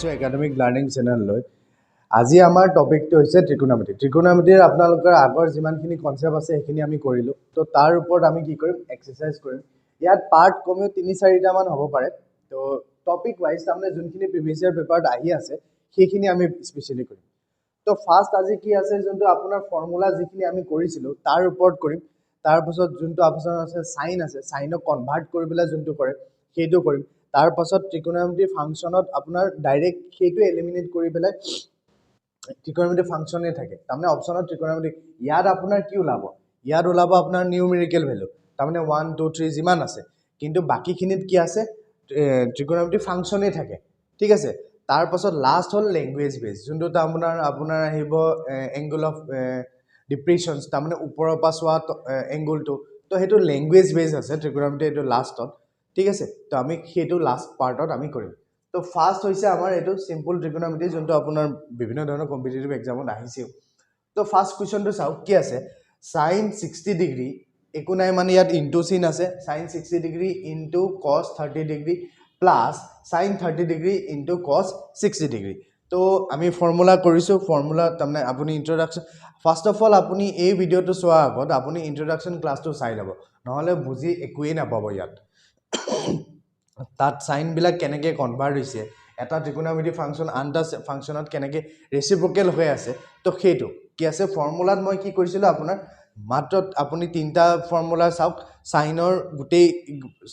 আহিছোঁ academic learning চেনেললৈ। আজি আমাৰ টপিকটো হৈছে ত্ৰিকোণমিতি। ত্ৰিকোণমিতিৰ আপোনালোকৰ আগৰ যিমানখিনি কনচেপ্ট আছে সেইখিনি আমি কৰিলোঁ। তো তাৰ ওপৰত আমি কি কৰিম, এক্সাৰচাইজ কৰিম। ইয়াত পাৰ্ট কমেও ৩-৪টামান হ'ব পাৰে। তো টপিক ৱাইজ তাৰমানে যোনখিনি প্ৰিভিয়াছ ইয়াৰ পেপাৰত আহি আছে সেইখিনি আমি স্পেচিয়েলি কৰিম। তো ফাৰ্ষ্ট আজি কি আছে, যোনটো আপোনাৰ ফৰ্মুলা যিখিনি আমি কৰিছিলোঁ তাৰ ওপৰত কৰিম। তাৰপাছত যোনটো আপোনাৰ আছে চাইন আছে, চাইনক কনভাৰ্ট কৰি পেলাই যোনটো কৰে সেইটো কৰিম। তাৰপাছত ত্ৰিকোণমিতি ফাংচনত আপোনাৰ ডাইৰেক্ট সেইটো এলিমিনেট কৰি পেলাই ত্ৰিকোণমিতি ফাংচনে থাকে। তাৰমানে অপশ্যনত ত্ৰিকোণমিতি ইয়াত আপোনাৰ কি ওলাব, ইয়াত ওলাব আপোনাৰ নিউমেৰিকেল ভেলু, তাৰমানে 1 2 3 যিমান আছে। কিন্তু বাকীখিনিত কি আছে, ত্ৰিকোণমিতি ফাংচনে থাকে। ঠিক আছে। তাৰপাছত লাষ্ট হ'ল লেংগুৱেজ বেছ, যোনটো আপোনাৰ আহিব এংগল অফ ডিপ্ৰেশ্যনছ, তাৰমানে ওপৰৰ পৰা চোৱা এংগলটো। তো সেইটো লেংগুৱেজ বেছ আছে ত্ৰিকোণমিতি, এইটো লাষ্টত। ঠিক আছে। তো আমি সেইটো লাষ্ট পাৰ্টত আমি কৰিম। তো ফাৰ্ষ্ট হৈছে আমাৰ এইটো চিম্পল ত্ৰিকোণমিতি, যোনটো আপোনাৰ বিভিন্ন ধৰণৰ কম্পিটিটিভ এক্সামত আহিছেও। তো ফাৰ্ষ্ট কুৱেশ্যনটো চাওক, কি আছে, চাইন 60 ডিগ্ৰী, একো নাই মানে ইয়াত ইনটু চিন আছে, চাইন 60 ডিগ্ৰী ইনটু কছ 30 degree plus sign 30 degree into কছ 60 ডিগ্ৰী। তো আমি ফৰ্মুলা কৰিছোঁ। ফৰ্মুলা তাৰমানে আপুনি ইণ্ট্ৰডাকশ্যন, ফাৰ্ষ্ট অফ অল আপুনি এই ভিডিঅ'টো চোৱাৰ আগত আপুনি ইণ্ট্ৰডাকশ্যন ক্লাছটো চাই ল'ব, নহ'লে বুজি একোৱেই নাপাব ইয়াত। তাত চাইনবিলাক কেনেকৈ কনভাৰ্ট হৈছে, এটা ত্ৰিকোণমিতি ফাংচন আন এটা ফাংচনত কেনেকৈ ৰেচিপ্ৰকেল হৈ আছে। তো সেইটো কি আছে, ফৰ্মুলাত মই কি কৰিছিলোঁ, আপোনাৰ মাত্ৰ আপুনি 3টা ফৰ্মুলা চাওক। চাইনৰ গোটেই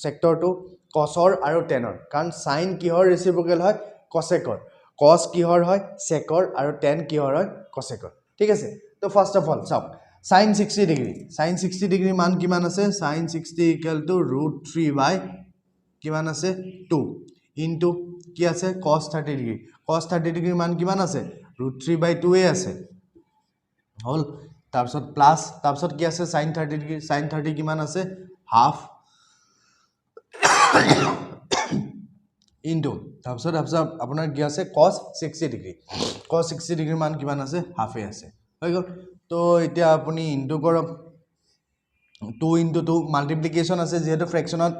ছেক্টৰটো, কছৰ আৰু টেনৰ। কাৰণ চাইন কিহৰ ৰেচিপ্ৰকেল হয়, কছেকৰ। কছ কিহৰ হয়, ছেকৰ। আৰু টেন কিহৰ হয়, কছেকৰ। ঠিক আছে। তো ফাৰ্ষ্ট অফ অল চাওক, চাইন 60 ডিগ্ৰী, চাইন 60 ডিগ্ৰীৰ মান কিমান আছে, চাইন 60 = √3 কিমান আছে 2 ইনটু কি আছে cos 30 ডিগ্ৰী, cos 30 ডিগ্ৰীৰ মান কিমান আছে √3/2 আছে হ'ল। তাৰপিছত প্লাছ, তাৰপিছত কি আছে sin 30 ডিগ্ৰী, sin 30 কিমান আছে হাফ ইনটু তাৰপিছত আপোনাৰ কি আছে cos 60 ডিগ্ৰী, cos 60 ডিগ্ৰীৰ মান কিমান আছে হাফে আছে, হৈ গ'ল। তো এতিয়া আপুনি ইনটু কৰক, 2 × 2 মাল্টিপ্লিকেশ্যন আছে, যিহেতু ফ্ৰেকশ্যনত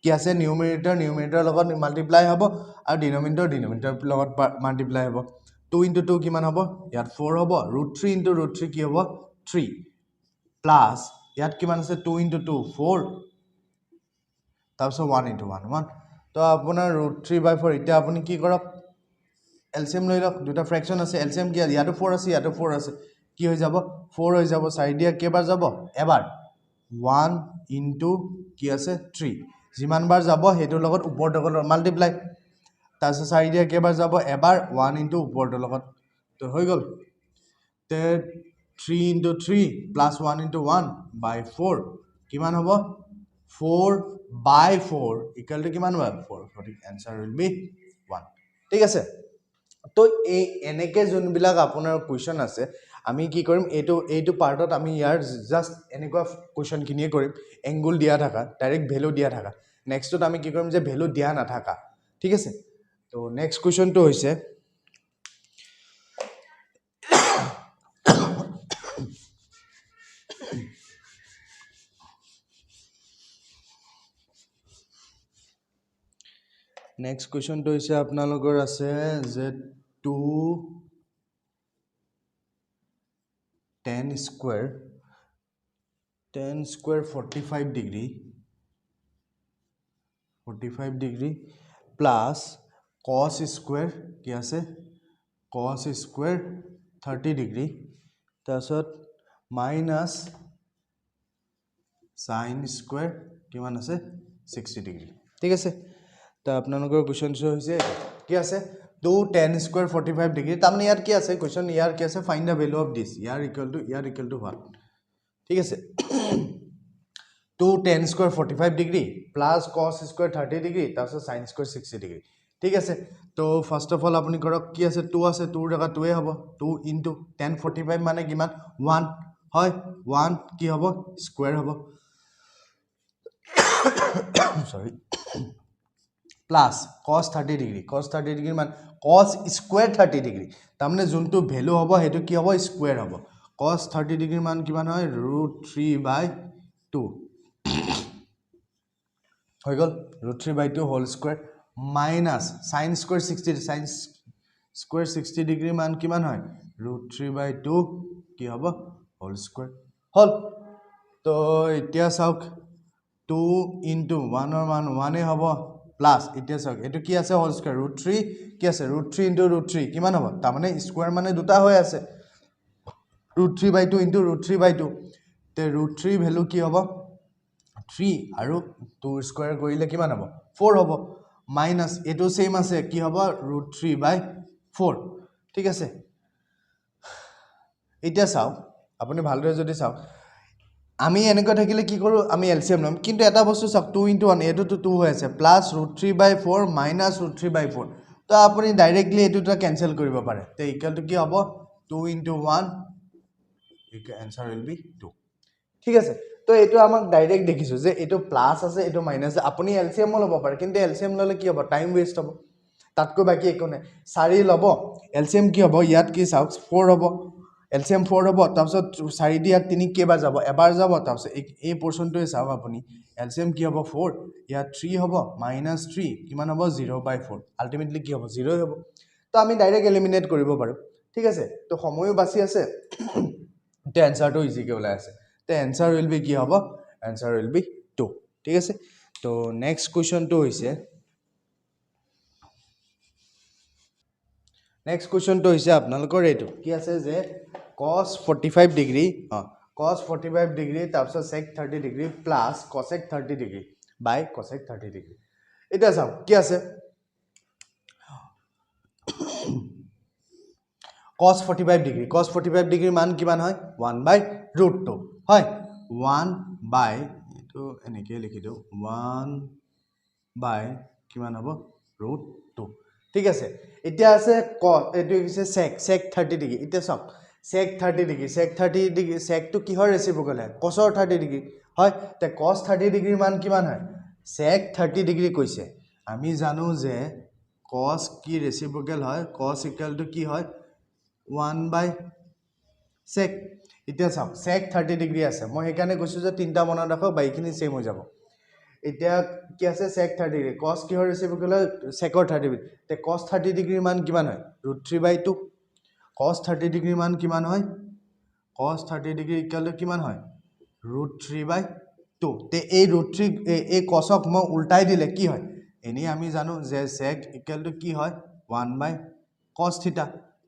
কি আছে নিউমেৰিটৰ লগত মাল্টিপ্লাই হ'ব আৰু ডিনমিনেটৰ লগত মাল্টিপ্লাই হ'ব। 2 × 2 কিমান হ'ব, ইয়াত 4 হ'ব, √3 × √3 কি হ'ব 3 প্লাছ ইয়াত কিমান আছে 2 × 2 4, তাৰপিছত 1 × 1 1। তো আপোনাৰ √3/4। এতিয়া আপুনি কি কৰক, এলচিএম লৈ লওক, দুটা ফ্ৰেকশ্যন আছে, এলচিএম কি ইয়াতো 4 আছে ইয়াতো 4 আছে, কি হৈ যাব 4 হৈ যাব। 4 দিয়া কেইবাৰ যাব, এবাৰ, 1 × কি আছে 3, যিমান বাৰ যাব সেইটোৰ লগত ওপৰটোৰ লগত মাল্টিপ্লাই। তাৰপিছত 4 দিয়া কেইবাৰ যাব, এবাৰ, 1 × ওপৰটোৰ লগত। তো হৈ গ'ল। তে 3 × 3 প্লাছ 1 × 1/4 কিমান হ'ব 4/4 = কিমান হ'ব 4। সঠিক এনচাৰ উইল বি 1। ঠিক আছে। তো এই এনেকৈ যোনবিলাক আপোনাৰ কুৱেশ্যন আছে, আমি কি কৰিম, এইটো পাৰ্টত আমি ইয়াৰ জাষ্ট এনেকুৱা কুৱেশ্যনখিনিয়ে কৰিম, এংগুল দিয়া থাকা, ডাইৰেক্ট ভেলু দিয়া থাকা। নেক্সটত আমি কি কৰিম যে ভেলু দিয়া নাথাকা। ঠিক আছে। তো নেক্সট কুৱেশ্যনটো হৈছে আপোনালোকৰ আছে যে 10 square 45 degree plus cos square কি আছে cos স্কুৱেৰ 30 ডিগ্ৰী, তাৰপিছত মাইনাছ sin স্কুৱেৰ কিমান আছে 60 ডিগ্ৰী। ঠিক আছে। তো আপোনালোকৰ কুৱেশ্যনটো হৈছে কি আছে 10 স্কুৱেৰ 45 ডিগ্ৰী, তাৰমানে ইয়াত কি আছে কুৱেশ্যন, ইয়াৰ কি আছে find the value of this, year equal to 1। ঠিক আছে। 10 square 45 degree plus cos square 30 degree, তাৰপিছত sin স্কুৱেৰ 60 ডিগ্ৰী। ঠিক আছে। তো ফাৰ্ষ্ট অফ অল আপুনি কৰক, কি আছে 2 আছে, 2ৰ জেগাত 2 হ'ব, 2 × 10 45 মানে কিমান 1 হয়, 1 কি হ'ব স্কুৱেৰ হ'ব সৰি প্লাছ cos 30 ডিগ্ৰী, cos 30 ডিগ্ৰীৰ মান cos স্কুৱেৰ 30 ডিগ্ৰী, তাৰমানে যোনটো ভেলু হ'ব সেইটো কি হ'ব স্কুৱেৰ হ'ব। cos 30 ডিগ্ৰীৰ মান কিমান হয় √3/2 হৈ গ'ল, √3/2 হোল square minus sin square 60, square 60 degree মান কিমান হয় √3/2 কি হ'ব হোল স্কোয়ার হল তো এতিয়া চাওক 2 * 1 ৰ মান 1 হ'ব প্লাস এতিয়া চাওক এটো কি আছে হোল স্কয়াৰ √3 কি আছে √3 * √3 কিমান হ'ব তাৰ মানে স্কয়াৰ মানে দুটা হৈ আছে √3/2 * √3/2 তে √3 ভ্যালু কি হ'ব 3 আৰু 2 স্কয়াৰ কৰিলে কিমান হ'ব 4 হ'ব মাইনাস এটো সেম আছে কি হ'ব √3/4 ঠিক আছে এতিয়া চাওক আপুনি ভালদৰে যদি চাওক আমি এনেকৈ থাকিলে কি কৰো আমি এলসিএম লম কিন্তু এটা বস্তু চাওক 2 * 1 এটো তো 2 হৈ আছে প্লাস √3/4 মাইনাস √3/4 তো আপুনি ডাইৰেক্টলি এটোটা ক্যান্সেল কৰিব পাৰে তে ইকুয়াল টু কি হ'ব 2 * 1 answer will be 2 ঠিক আছে তো এটো আমাক ডাইৰেক্ট দেখিছো যে এটো প্লাস আছে এটো মাইনাস আছে আপুনি এলসিএম ল'ব পাৰে কিন্তু এলসিএম ললে কি হ'ব টাইম ওয়েস্ট হ'ব তাতকৈ বাকি একো নাই 4 ল'ব এলসিএম কি হ'ব ইয়াত কি চাওক 4 হ'ব এলসিএম 4 হ'ব তাৰপিছত 4 দি ইয়াত 3 কেবা যাব এবাৰ যাব তাৰপিছত এই পোৰশনটোৱে চাওক আপুনি এলসিএম কি হ'ব 4 ইয়াত 3 হ'ব -3 কিমান হ'ব 0/4 আলটিমেটলি কি হ'ব 0 হ'ব তো আমি ডাইৰেক্ট এলিমিনেট কৰিব পাৰো ঠিক আছে তো সময়ও বাছি আছে তে আনসাৰটো ইজিকে ওলাই আছে তে আনসাৰ উইল বি কি হ'ব আনসাৰ উইল বি 2 ঠিক আছে তো নেক্সট কোৱেশ্চনটো হৈছে নেক্সট কোৱেশ্চনটো হৈছে আপোনালোকৰ এটো কি আছে যে cos 45 ডিগ্ৰী cos 45 ডিগ্ৰী তাৰপিছত sec 30 degree plus cosec 30 degree by cosec 30 degree এটা চাও কি আছে cos 45 ডিগ্ৰী cos 45 ডিগ্ৰীৰ মান কিমান হয় 1/√2 হয় 1 এটো এনেকে লিখি দিও 1 কিমান হ'ব √2 ঠিক আছে এতিয়া আছে cos এটো হৈছে sec 30 ডিগ্ৰী এতিয়া চাওক sec 30 degree sec 30 degree sec টো কিহৰ ৰেচিপ্ৰকেল হয় cos 30 ডিগ্ৰী হয় তে cos 30 ডিগ্ৰীৰ মান কিমান হয় sec 30 ডিগ্ৰী কৈছে আমি জানো যে cos কি ৰেচিপ্ৰকেল হয় cos = কি হয় 1/sec এতিয়া চাওক sec 30 ডিগ্ৰী আছে মই হেকানে কৈছো যে তিনটা মনত ৰাখক বাইখিনি সেম হৈ যাব এতিয়া কি আছে sec 30 ডিগ্ৰী cos কিহৰ ৰেচিপ্ৰকেল হয় sec 30 ডিগ্ৰী তে cos 30 ডিগ্ৰীৰ মান কিমান হয় √3/2 cos 30 ডিগ্ৰীৰ মান কিমান হয় cos 30 ডিগ্ৰী = কিমান হয় √3/2 তে এই √3 এই cosক মই উল্টাই দিলে কি হয় এনি আমি জানো যে sec = কি হয় 1/cos θ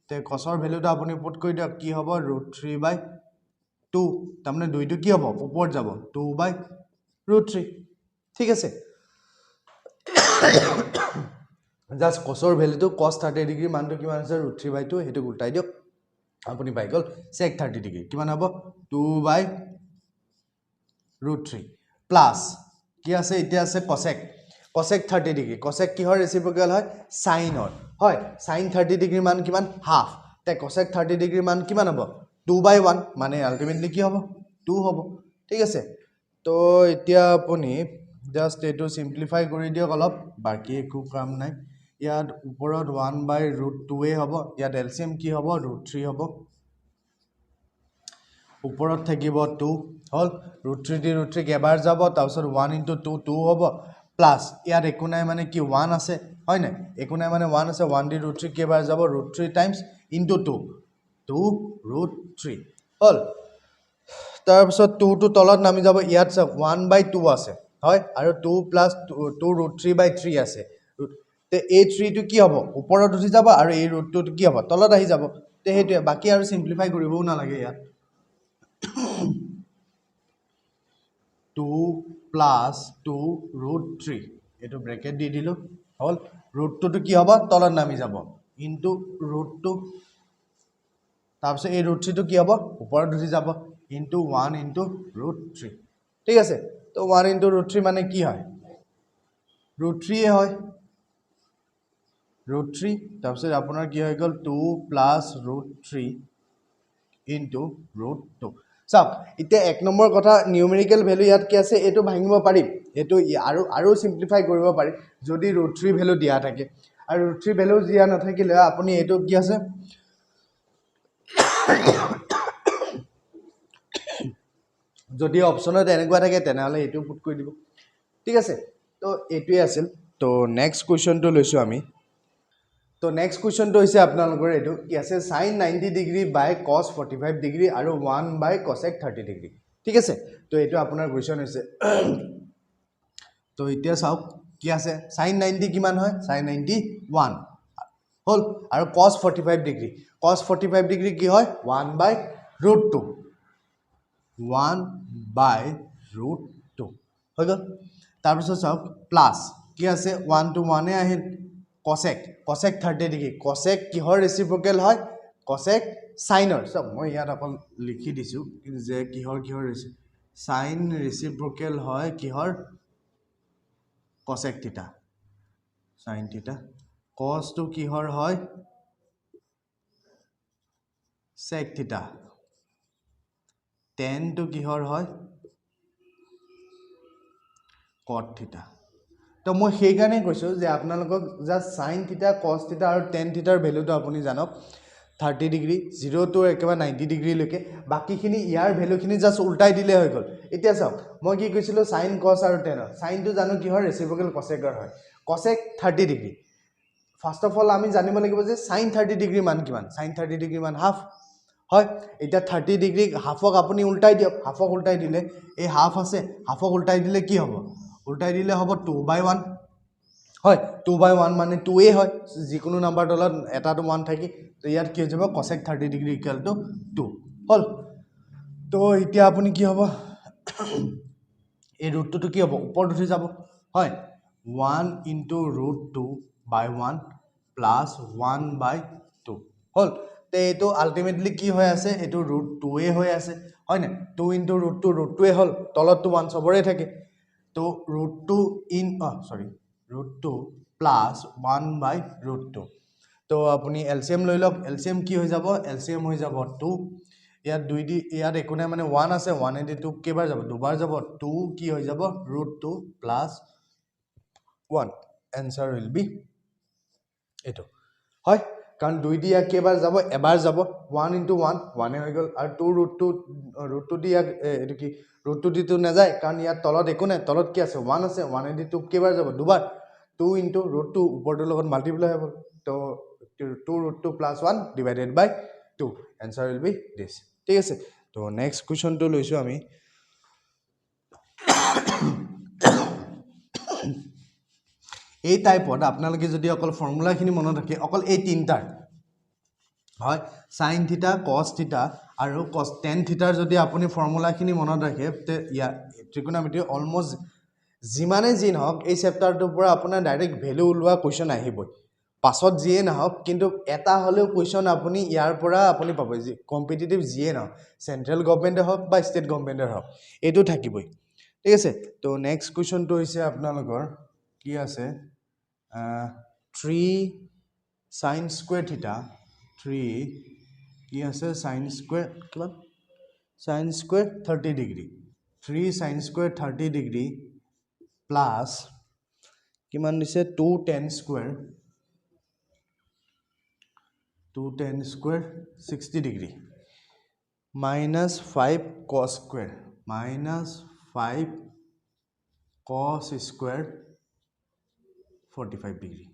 তে cosৰ ভ্যালুটো আপুনি পুট কৰি দিয়ক কি হ'ব √3/2 তাৰমানে 2 টো কি হ'ব ওপৰত যাব 2/√3 ঠিক আছে জাস্ট cosৰ ভ্যালুটো cos 30 ডিগ্ৰী মানটো কিমান আছে √3/2 হেতু উল্টাই দিয়ক আপুনি পাই গল sec 30 ডিগ্ৰী কিমান হ'ব 2/√3 প্লাস কি আছে এতিয়া আছে cosec 30 ডিগ্ৰী cosec কিহৰ ৰেচিপ্ৰকেল হয় sinৰ হয় sin 30 ডিগ্ৰীৰ মান কিমান হাফ তে cosec 30 ডিগ্ৰীৰ মান কিমান হ'ব 2/1 মানে আলটিমেটলি কি হ'ব 2 হ'ব ঠিক আছে তো এতিয়া আপুনি জাস্ট এটো সিম্পলিফাই কৰি দিয়ক অলপ বাকি একো কাম নাই ইয়াত ওপৰত 1/√2 এ হ'ব ইয়াত এলসিএম কি হ'ব √3 হ'ব ওপৰত থাকিব 2 হল √3 দি √3 কেবাৰ যাব তাৰপিছত 1 * 2 2 হ'ব প্লাস ইয়াত একো নাই মানে কি 1 আছে হয় না একো নাই মানে 1 আছে 1 দি √3 কেবাৰ যাব √3 টাইমছ * 2 √3 হল তাৰপিছত 2 টো তলত নামি যাব ইয়াত 1/2 আছে হয় আৰু 2 + 2 √3/3 আছে তে এই 3 টো কি হ'ব ওপৰত উঠি যাব আৰু এই √2 টো কি হ'ব তলত আহি যাব তে হেতুৱে বাকি আৰু সিম্পলিফাই কৰিবও না লাগে ইয়াত 2 + 2 √3 এটো ব্ৰেকেট দি দিলো হল √2 টো কি হ'ব তলত নামি যাব ইনটু √2 তাৰপিছত এই √3 টো কি হ'ব ওপৰত উঠি যাব ইনটু 1 * √3 ঠিক আছে তো 1 * √3 মানে কি হয় √3 এ হয় √3 তাৰপিছত আপোনাৰ কি হৈ গল 2 + √3 ইনটু √2 চাওক এতিয়া এক নম্বৰ কথা নিউমেৰিকেল ভ্যালু ইয়াত কি আছে এটো ভাঙিব পাৰিম এটো আৰু সিম্পলিফাই কৰিব পাৰি যদি √3 ভ্যালু দিয়া থাকে আৰু √3 ভ্যালু দিয়া নাথাকিলে আপুনি এটো কি আছে যদি অপচনত এনেকুৱা থাকে তেনেহলে এটো পুট কৰি দিব ঠিক আছে তো এটোই আছিল তো নেক্সট কোৱেশ্চনটো লৈছো আমি তো নেক্সট কুৱেশ্যনটো হৈছে আপোনালোকৰ এইটো কি আছে sin 90 ডিগ্ৰী বাই cos 45 ডিগ্ৰী আৰু 1 বাই cosec 30 ডিগ্ৰী ঠিক আছে তো এইটো আপোনাৰ কুৱেশ্যন হৈছে তো এতিয়া চাওক কি আছে sin 90 কিমান হয় sin 90 1 হল আৰু cos 45 ডিগ্ৰী cos 45 ডিগ্ৰী কি হয় 1 বাই √2 1 বাই √2 হৈ গ'ল তাৰপিছত চাওক প্লাস কি আছে 1 to 1 এ আহিল cosec 30 ডিগ্ৰী cosec কিহৰ ৰেচিপ্ৰকেল হয় cosec সাইনৰ সব মই ইয়াত অকল লিখি দিছো যে কিহৰ সাইন ৰেচিপ্ৰকেল হয় কিহৰ cosec থিটা sin থিটা cos to কিহৰ হয় sec থিটা tan to কিহৰ হয় cot থিটা তো মই সেই কাৰণে কৈছো যে আপোনালোকক জাস্ট sin থিটা cos থিটা আৰু tan থিটাৰ ভ্যালুটো আপুনি জানক 30 ডিগ্ৰী 0 to একেবাৰে 90 ডিগ্ৰী লৈকে বাকিখিনি ইয়াৰ ভ্যালুখিনি জাস্ট উল্টাই দিলে হৈ গল এতিয়া চাওক মই কি কৈছিলো sin cos আৰু tan sin টো জানো কি হয় ৰেচিপ্ৰকেল cosecৰ হয় cosec 30 degree first of all আমি জানিব লাগিব যে sin 30 ডিগ্ৰী মান কিমান sin 30 ডিগ্ৰী মান হাফ হয় এটা 30 ডিগ্ৰী হাফক আপুনি উল্টাই দিয়ক হাফক উল্টাই দিলে এই হাফ আছে হাফক উল্টাই দিলে কি হ'ব উল্টাই দিলে হ'ব 2/1 হয় 2/1 মানে 2 এ হয় যিকোনো নাম্বাৰ তলত এটাটো 1 থাকি তো ইয়াত কি হৈ যাব cosec 30 ডিগ্ৰী ইকুৱেল টু 2 হল তো এতিয়া আপুনি কি হ'ব এই √2 কি হ'ব ওপৰত উঠি যাব হয় 1 into √2/1 plus 1/2 হল তে এটো আলটিমেটলি কি হৈ আছে এটো √2 এ হৈ আছে হয় না 2 into √2 এ হল তলতটো 1 সবৰে থাকে তো √2 in √2 plus 1/√2 তো আপুনি এলসিএম লৈ লওক এলসিএম কি হৈ যাব এলসিএম হৈ যাব 2 ইয়াত 2 দি ইয়াত একো নাই মানে 1 আছে 1 এ দি 2 কেবাৰ যাব দুবাৰ যাব 2 কি হৈ যাব √2 plus 1 answer will be এটো হয় কাৰণ 2 দি ইয়াক কেবাৰ যাব এবাৰ যাব 1 into 1 1 এ হৈ গল আৰু 2 √2 দি ইয়াক এটো কি √2 দি তো না যায় কাৰণ ইয়াত তলত একো নাই তলত কি আছে 1 আছে 1 এ দি 2 কেবাৰ যাব দুবাৰ 2 into √2 ওপৰটোৰ লগত মাল্টিপ্লাই হ'ব তো 2 √2 plus 1 divided by 2 answer will be this ঠিক আছে তো নেক্সট কোৱেশ্চনটো লৈছো আমি এই টাইপত আপোনালোকে যদি অকল ফৰ্মুলাখিনি মনত ৰাখে অকল এই তিনটাৰ হয় sin থিটা cos থিটা আৰু cos tan থিটাৰ যদি আপুনি ফৰ্মুলাখিনি মনত ৰাখে তে ইয়া ট্ৰিগোনোমেট্ৰি অলমোস্ট যিমানে জিন হওক এই চেপ্টাৰটোৰ পৰা আপোনাৰ ডাইৰেক্ট ভ্যালু উলোৱা কোৱেশ্চন আহিবই পাছত জিয়ে না হওক কিন্তু এটা হলেও কোৱেশ্চন আপুনি ইয়াৰ পৰা আপুনি পাব যে কম্পিটিটিভ জিয়ে না সেন্ট্ৰাল গভৰ্নমেন্টে হওক বা ষ্টেট গভৰ্নমেন্টৰ হওক এটো থাকিবই ঠিক আছে তো নেক্সট কোৱেশ্চনটো হৈছে আপোনালোকৰ কি আছে 3 sin square theta 3 কি আছে sin square কিমান sin square 30 degree 3 sin square 30 degree plus কিমান দিছে 2 tan square 60 degree minus 5 cos square minus 5 cos square 45 degree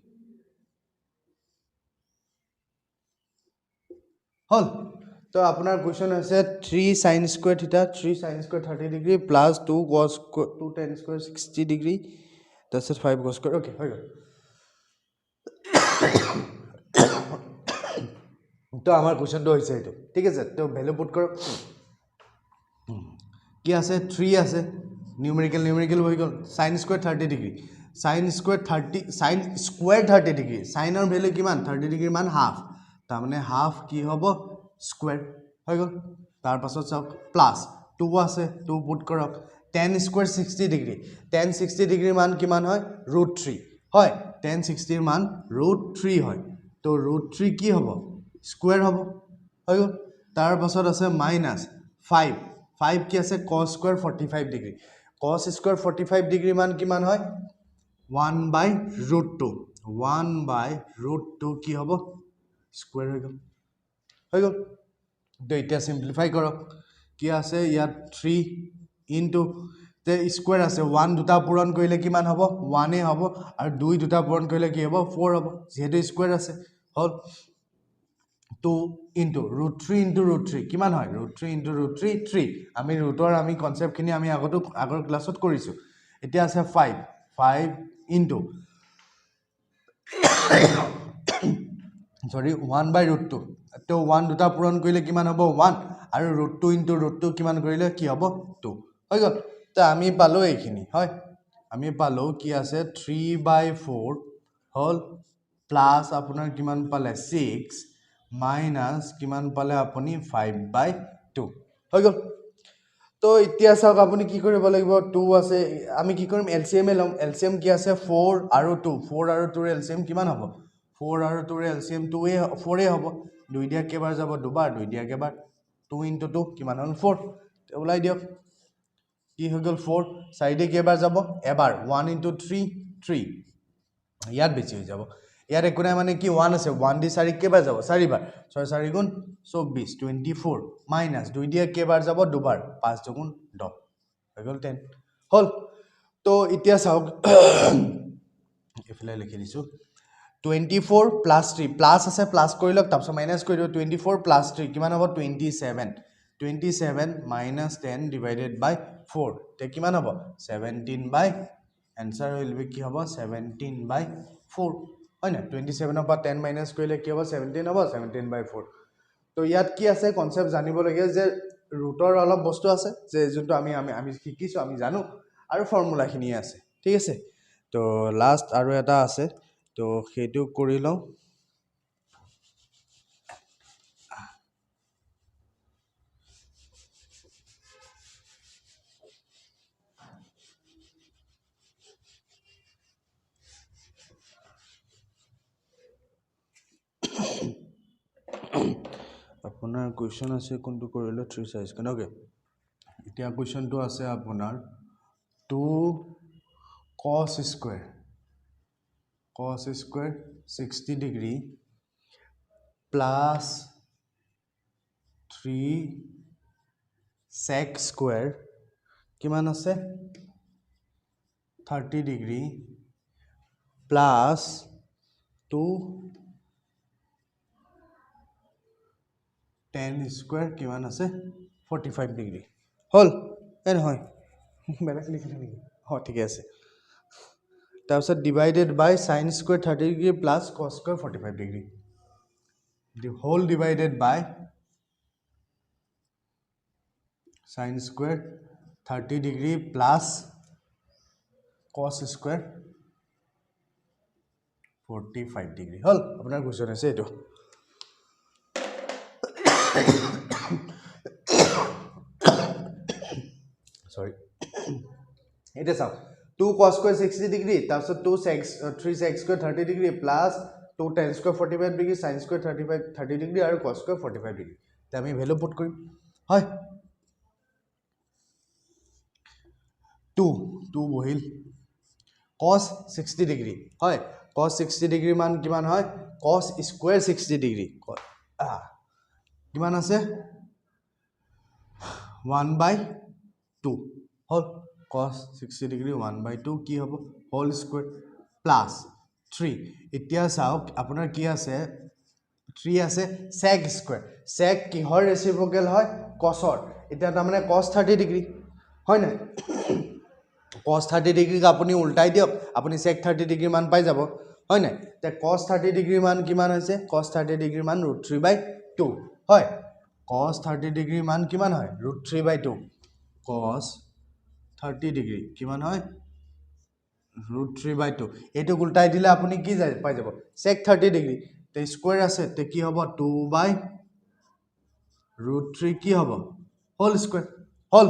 হল তো আপোনাৰ কোৱেশ্চন আছে 3 sin square theta 3 sin square 30 degree plus 2 cos 2 tan square 60 degree that's it 5 cos square okay হৈ গল তো আমাৰ কোৱেশ্চনটো হৈছে এটো ঠিক আছে তো ভ্যালু পুট কৰক কি আছে 3 আছে নিউমেৰিকেল হৈ গল sin square 30 degree sin square 30 degree sinৰ ভ্যালু কিমান 30 degree মান হাফ তাৰ মানে হাফ কি হ'ব স্কয়াৰ হৈ গল তাৰ পাছত চাওক প্লাস 2 আছে 2 পুট কৰক tan square 60 degree tan 60 degree মান কিমান হয় √3 হয় tan 60 ৰ মান √3 হয় তো √3 কি হ'ব স্কয়াৰ হ'ব হৈ গল তাৰ পাছত আছে minus 5 কি আছে cos square 45 degree cos square 45 degree মান কিমান হয় 1/√2 1/√2 কি হ'ব স্কয়াৰ হৈ গল তো এটা সিম্পলিফাই কৰক কি আছে ইয়াত 3 ইনটু তে স্কয়াৰ আছে 1 দুটা পূৰণ কৰিলে কিমান হ'ব 1 এ হ'ব আৰু 2 দুটা পূৰণ কৰিলে কি হ'ব 4 হ'ব যেহেতু স্কয়াৰ আছে হল 2 into √3 into √3 কিমান হয় √3 into √3 3 আমি ৰুটৰ আমি কনসেপ্টখিনি আমি আগৰ ক্লাছত কৰিছো এতিয়া আছে 5 into sorry 1/√2 তো 1 দুটা পূৰণ কৰিলে কিমান হ'ব 1 আৰু √2 into √2 কিমান কৰিলে কি হ'ব 2 হৈ গল তো আমি পালো এইখিনি হয় আমি পালো কি আছে 3/4 হল প্লাস আপোনাৰ কিমান পালে 6 মাইনাস কিমান পালে আপুনি 5/2 হৈ গল তো এতিয়া চাওক আপুনি কি কৰিব লাগিব 2 আছে আমি কি কৰিম এলসিএম লম এলসিএম কি আছে 4 আৰু 2 4 আৰু 2 ৰ এলসিএম কিমান হ'ব 4 আৰু 2 ৰ এলসিএম 2 এ 4 এ হ'ব 2 দিয়া কেবাৰ যাব দুবাৰ 2 দিয়া কেবাৰ 2 into 2 কিমান হ'ল 4 ওলাই দিয়ক কি হৈ গল 4 4 দিয়ে কেবাৰ যাব এবাৰ 1 into 3 3 ইয়াত বেছি হৈ যাব ইয়াত একো নাই মানে কি 1 আছে 1 দি 4 কেবাৰ যাব 4 বাৰ 6 4 গুণ 24 24 মাইনাস 2 দিয়ে কেবাৰ যাব দুবাৰ 5 গুণ 10 হৈ গল 10 হল তো এতিয়া চাওক এফালে লিখি দিছো 24 plus 3 plus আছে plus কৰি লওক তাৰপিছত মাইনাস কৰি দিও 24 plus 3 কিমান হ'ব 27 minus 10 divided by 4 তে কিমান হ'ব 17 by answer will be কি হ'ব 17/4 হয় না 27 ৰ পৰা 10 মাইনাস কৰিলে কি হ'ব 17 হ'ব 17/4 তো ইয়াত কি আছে কনসেপ্ট জানিব লাগে যে ৰুটৰ অলপ বস্তু আছে যে যোনটো আমি শিকিছো আমি জানো আৰু ফৰ্মুলা খিনি আছে ঠিক আছে তো লাষ্ট আৰু এটা আছে তো সেইটো কৰি লও আপোনাৰ কোৱেশ্চন আছে কোনটো কৰিলো 3 সাইজ কোন ওকে এতিয়া কোৱেশ্চনটো আছে আপোনাৰ 2 cos square 60 degree plus 3 sec square কিমান আছে 30 degree plus 2 10 square কিমান আছে 45 degree হল এন হয় বেলেগ লিখিলে নেকি হ ঠিক আছে তাৰপিছত divided by sin square 30 degree plus cos square 45 degree the whole divided by sin square 30 degree plus cos square 45 degree হল আপোনাৰ কোৱেশ্চন আছে এটো sorry এটা চাও 2 cos square 60 degree তাৰপিছত 3 sec square 30 degree plus 2 tan square 45 degree sin square 30 degree আৰু cos square 45 degree তে আমি value put কৰিম হয় 2 বহিল cos 60 degree হয় cos 60 degree মান কিমান হয় cos square 60 degree কিমান আছে 1/2 হল cos 60 degree 1/2 কি হ'ব whole square plus 3 এতিয়া চাওক আপোনাৰ কি আছে 3 আছে sec square sec কিহৰ ৰেচিপ্ৰকেল হয় cosৰ এতিয়া তাৰমানে cos 30 degree হয় না cos 30 degree ক আপুনি উল্টাই দিয়ক আপুনি sec 30 degree মান পাই যাব হয় না তে cos 30 degree মান কিমান হৈছে cos 30 degree মান √3/2 হয় cos 30 degree মান কিমান হয় √3/2 cos 30 degree কিমান হয় √3/2 এটো উল্টাই দিলে আপুনি কি পাই যাব sec 30 degree তে স্কয়ার আছে তে কি হ'ব 2/√3 কি হ'ব হোল স্কয়ার হোল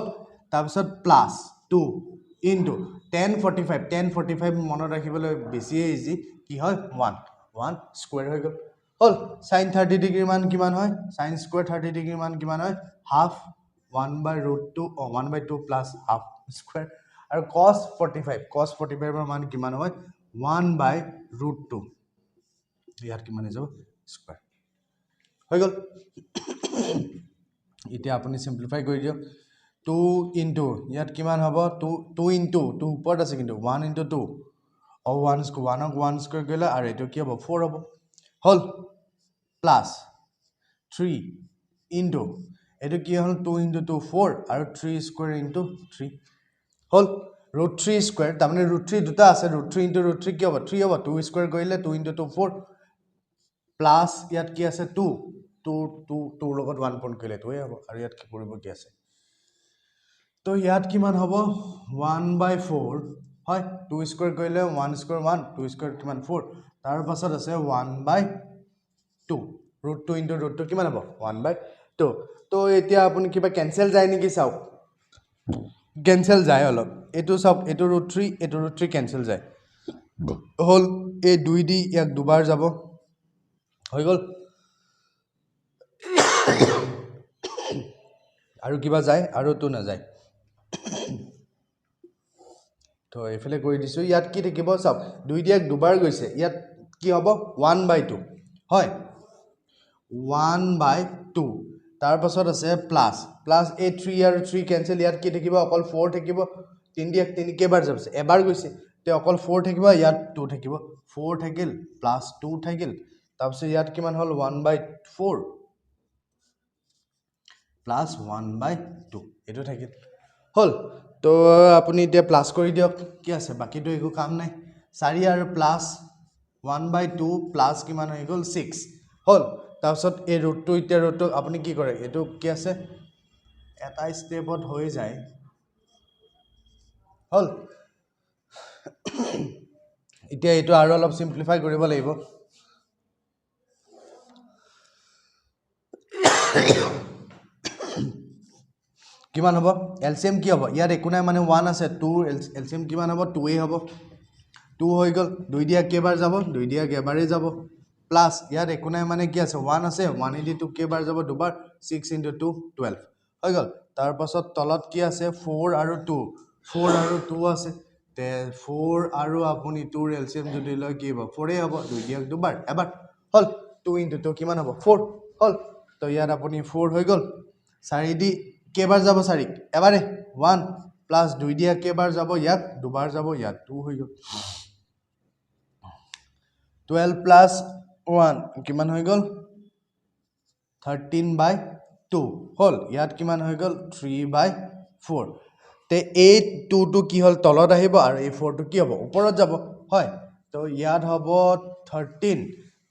তাৰপিছত প্লাস 2 ইনটু 1045 মনত ৰাখিবলৈ বেছি ইজি কি হয় 1 স্কয়ার হৈ গল হল sin 30 degree মান কিমান হয় sin square 30 degree মান কিমান হয় হাফ 1/√2 1/2 plus half square আৰু cos 45 ৰ মান কিমান হয় 1/√2 ইয়াত কিমান যাব স্কয়াৰ হৈ গল এতিয়া আপুনি সিম্পলিফাই কৰি দিয়ক 2 into ইয়াত কিমান হ'ব 2 into 2 ওপৰত আছে কিন্তু 1 into 2 1 স্কয়াৰ 1 স্কয়াৰ গলে আৰু এটো কি হ'ব 4 হ'ব হল প্লাছ 3 ইনটু এটো কি হল 2 ইনটু 2 4 আৰু 3 স্কয়াৰ ইনটু 3 হল √3 স্কয়াৰ তাৰমানে √3 দুটা আছে √3 ইনটু √3 কি হ'ব 3 হ'ব 2 স্কয়াৰ কৰিলে 2 ইনটু 2 4 প্লাছ ইয়াত কি আছে 2 2 2 2 লগত 1 পইণ্ট কৰিলে 2 হ'ব আৰু ইয়াত কি কৰিব কি আছে তো ইয়াত কিমান হ'ব 1/4 হয় 2 স্কয়াৰ কৰিলে 1 স্কয়াৰ 1 2 স্কয়াৰ কিমান 4 তাৰ পাছত আছে 1/2 √2 ইনটু √2 কিমান হ'ব 1/2 তো এতিয়া আপুনি কিবা কেনসেল যায় নেকি চাও কেনসেল যায় অলপ এটো সব এটো √3 কেনসেল যায় হল এই 2 দি ইয়াক দুবাৰ যাব হৈ গল আৰু কিবা যায় আৰু তো না যায় তো এফালে কৰি দিছো ইয়াত কি থাকিব সব 2 দি ইয়াক দুবাৰ গৈছে ইয়াত কি হ'ব 1/2 হয় 1/2 তাৰ পাছত আছে প্লাস এই 3 আৰু 3 কেনসেল ইয়াত কি থাকিব অকল 4 থাকিব 3 দি 3 কেবাৰ যাবছে এবাৰ গৈছে তে অকল 4 থাকিব ইয়াত 2 থাকিব 4 থাকিল প্লাস 2 থাকিল তাৰপিছত ইয়াত কিমান হল 1/4 প্লাস 1/2 এটো থাকিল হল তো আপুনি এতিয়া প্লাস কৰি দিয়ক কি আছে বাকিটো একো কাম নাই 4 আৰু প্লাস 1/2 প্লাস কিমান হৈ গল 6 হল তাৰপিছত এই ৰুটটো এতিয়া ৰুটটো আপুনি কি কৰে এটো কি আছে এটা স্টেপত হৈ যায় হল এতিয়া এটো আৰু অলপ সিম্পলিফাই কৰিব লাগিব কিমান হ'ব এলসিএম কি হ'ব ইয়াত একো নাই মানে 1 আছে 2 এলসিএম কিমান হ'ব 2 এ হ'ব 2 হৈ গল 2 দিয়া কেবাৰ যাব 2 দিয়া কেবাৰে যাব প্লাস ইয়াত একো নাই মানে কি আছে 1 আছে 1 দি 2 কেবাৰ যাব দুবাৰ 6 * 2 12 হৈ গল তাৰ পাছত তলত কি আছে 4 আৰু 2 4 আৰু 2 আছে তে 4 আৰু আপুনি 2 এলসিএম যদি লয় কি হ'ব 4 এ হ'ব 2 দিয়া দুবাৰ এবাৰ হল 2 * 2 কিমান হ'ব 4 হল তো ইয়াত আপুনি 4 হৈ গল 4 দি কেবাৰ যাব 4 এবাৰে 1 প্লাস 2 দিয়া কেবাৰ যাব ইয়াত দুবাৰ যাব ইয়াত 2 হৈ গল 12 প্লাস 1 কিমান হৈ গল 13/2 হল ইয়াত কিমান হৈ গল 3/4 তে এই 2 টো কি হল তলত আহিব আৰু এই 4 টো কি হ'ব ওপৰত যাব হয় তো ইয়াত হ'ব 13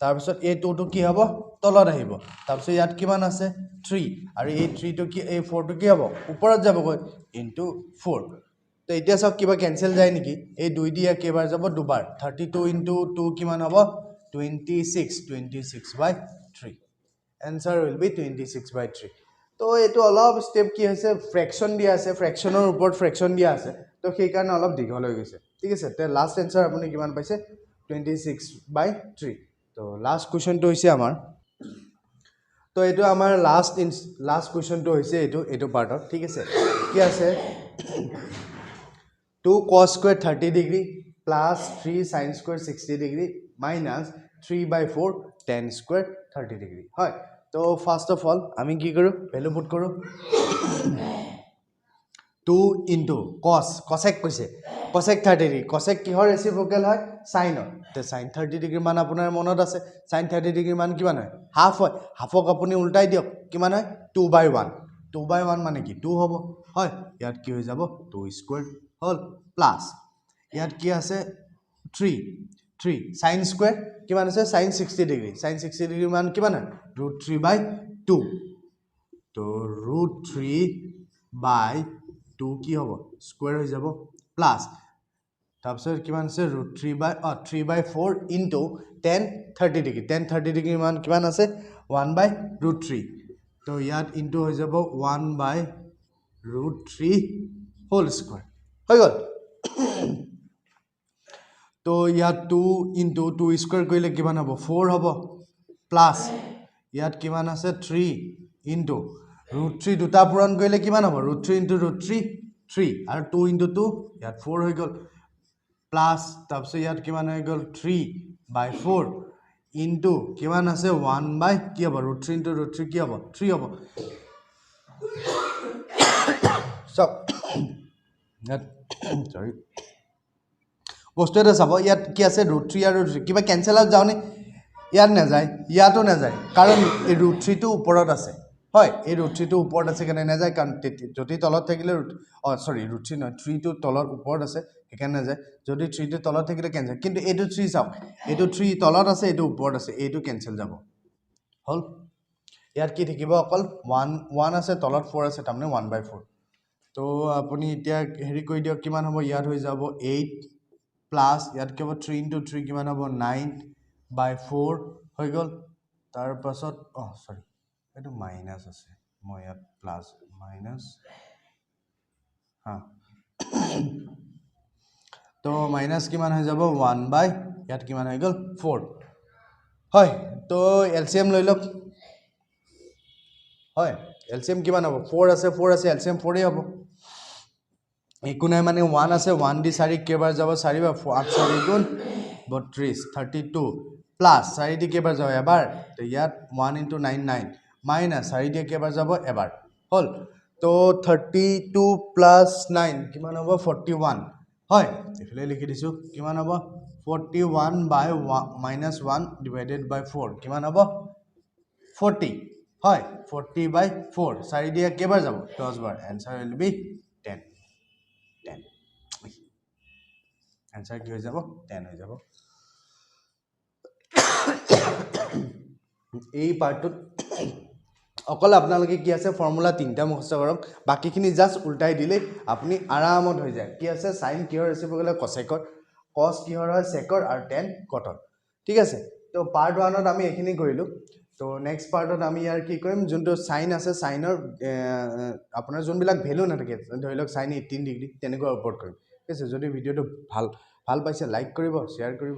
তাৰ পিছত এই 2 টো কি হ'ব তলত আহিব তাৰ পিছত ইয়াত কিমান আছে 3 আৰু এই 3 টো কি এই 4 টো কি হ'ব ওপৰত যাবগৈ ইনটু 4 তো এতিয়া সব কিবা কেনসেল যায় নেকি এই 2 দি কেবাৰ যাব দুবাৰ 32 * 2 কিমান হ'ব 26/3 answer will be 26/3 তো এটো অলপ স্টেপ কি আছে ফ্ৰেকশন দিয়া আছে ফ্ৰেকশনৰ ওপৰত ফ্ৰেকশন দিয়া আছে তো সেই কাৰণে অলপ দীঘল হৈ গৈছে ঠিক আছে তে লাষ্ট আনসাৰ আপুনি কিমান পাইছে 26/3 তো লাষ্ট কোৱেশ্চনটো হৈছে আমাৰ তো এটো আমাৰ লাষ্ট কোৱেশ্চনটো হৈছে এটো পাৰ্টত ঠিক আছে কি আছে 2 cos square 30 degree plus 3 sin square 60 degree minus 3/4 tan square 30 degree হয় তো ফার্স্ট অফ অল আমি কি কৰো ভ্যালু পুট কৰো 2 into cosec কৈছে cosec 30 degree cosec কিহৰ ৰেচিপ্ৰকেল হয় sin তে sin 30 degree মান আপোনাৰ মনত আছে sin 30 degree মান কিমান হয় হাফ হয় হাফক আপুনি উল্টাই দিয়ক কিমান হয় 2/1 2/1 মানে কি 2 হ'ব হয় ইয়াত কি হৈ যাব 2 স্কয়াৰ হল প্লাস ইয়াত কি আছে 3 sin square কিমান আছে sin 60 degree sin 60 degree মান কিমান হয় √3/2 তো √3/2 কি হ'ব স্কয়াৰ হৈ যাব প্লাস তাৰপিছত কিমান আছে √3/4 into tan 30 degree tan 30 degree মান কিমান আছে 1/√3 তো ইয়াত ইনটু হৈ যাব 1/√3 হোল স্কয়াৰ হৈ গল তো ইয়াত 2 into 2 স্কয়াৰ কৰিলে কিমান হ'ব 4 হ'ব প্লাস ইয়াত কিমান আছে 3 into √3 দুটা পূৰণ কৰিলে কিমান হ'ব √3 into √3 3 আৰু 2 into 2 ইয়াত 4 হৈ গল প্লাস তাৰপিছত ইয়াত কিমান হৈ গল 3/4 into কিমান আছে 1 কি হ'ব √3 into √3 কি হ'ব 3 হ'ব সব সৰি বস্তু এটা চাব ইয়াত কি আছে √3 আৰু কিবা কেনসেল আউট যাওনে ইয়াত নাযায় ইয়াতো নাযায় কাৰণ এই ৰুট 3 টো ওপৰত আছে হয় এই ৰুট 3 টো ওপৰত আছে কেনে নাযায় কাৰণ যদি তলত থাকিলে সৰি ৰুট 3 নহয় 3 টো তলত ওপৰত আছে সেইকাৰণে নাযায় যদি 3 টো তলত থাকিলে কেনসেল কিন্তু এইটো 3 চাওক এইটো 3 তলত আছে এইটো ওপৰত আছে এইটো কেনসেল যাব হল ইয়াত কি থাকিব অকল 1 আছে তলত 4 আছে তাৰমানে 1/4 তো আপুনি এতিয়া হেৰি কৰি দিয়ক কিমান হ'ব ইয়াত হৈ যাব 8 প্লাস ইয়াত কেব 3 into 3 কিমান হ'ব 9/4 হৈ গল তাৰ পাছত সৰি এটো মাইনাস আছে মই ইয়াত প্লাস মাইনাস হা তো মাইনাস কিমান হৈ যাব 1 বাই ইয়াত কিমান হৈ গল 4 হয় তো এলসিএম লৈ লওক হয় এলসিএম কিমান হ'ব 4 আছে এলসিএম 4 এ হ'ব একো নাই মানে 1 আছে 1 দি 4 কেবাৰ যাব 4 বা 8 4 গুণ 32 32 প্লাস 4 দি কেবাৰ যাব এবাৰ তো ইয়াত 1 into 9 9 মাইনাস 4 দি কেবাৰ যাব এবাৰ হল তো 32 প্লাস 9 কিমান হ'ব 41 হয় এফালে লিখি দিছো কিমান হ'ব 41 by -1 divided by 4 কিমান হ'ব 40 হয় 40/4 4 দিয়া কেবাৰ যাব 10 বাৰ आंसर will be 10 आंसर কি হৈ যাব 10 হৈ যাব এই পাৰ্টত অকল আপোনালোকে কি আছে ফৰ্মুলা তিনটা মুখস্থ কৰক বাকিখিনি জাস্ট উল্টাই দিলে আপুনি আৰামত হৈ যায় কি আছে sin কিহৰ ৰেচিপ্ৰকেল কোসেকৰ cos কিহৰ হয় সেকৰ আৰু tan কটৰ ঠিক আছে তো পাৰ্ট 1 ত আমি এখিনি কৰিলো তো নেক্সট পাৰ্টত আমি ইয়াৰ কি কৰিম যোনটো সাইন আছে সাইনৰ আপোনাৰ যোনবিলাক ভ্যালু নাথাকে ধৰি লওক সাইন 18 ডিগ্ৰী তেনেকুৱা ৰিপৰ্ট কৰিম ঠিক আছে যদি ভিডিওটো ভাল পাইছে লাইক কৰিব শেয়াৰ কৰিব